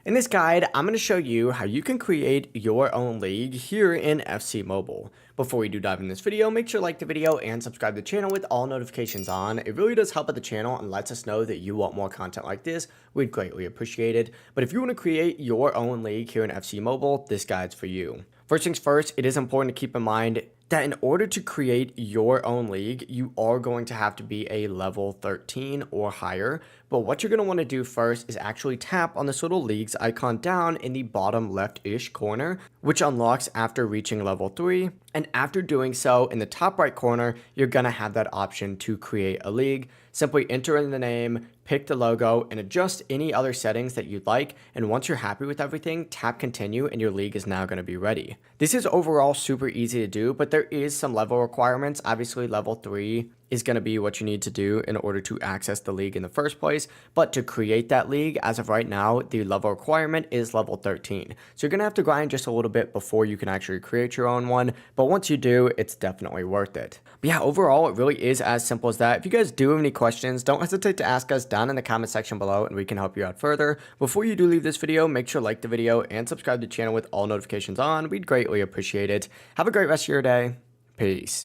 In this guide, I'm going to show you how you can create your own league here in FC Mobile. Before we do dive in this video, make sure to like the video and subscribe to the channel with all notifications on. It really does help out the channel and lets us know that you want more content like this. We'd greatly appreciate it. But if you want to create your own league here in FC Mobile, this guide's for you. First things first, it is important to keep in mind that in order to create your own league, you are going to have to be a level 13 or higher. But what you're going to want to do first is actually tap on this little leagues icon down in the bottom left-ish corner, which unlocks after reaching level 3. And after doing so, in the top right corner, you're going to have that option to create a league. Simply enter in the name, pick the logo, and adjust any other settings that you'd like. And once you're happy with everything, tap continue and your league is now going to be ready. This is overall super easy to do, but there is some level requirements. Obviously, level 3 is going to be what you need to do in order to access the league in the first place. But to create that league, as of right now, the level requirement is level 13. So you're going to have to grind just a little bit before you can actually create your own one. But once you do, it's definitely worth it. But yeah, overall, it really is as simple as that. If you guys do have any questions, don't hesitate to ask us down in the comment section below and we can help you out further. Before you do leave this video, make sure to like the video and subscribe to the channel with all notifications on. We'd greatly appreciate it. Have a great rest of your day. Peace.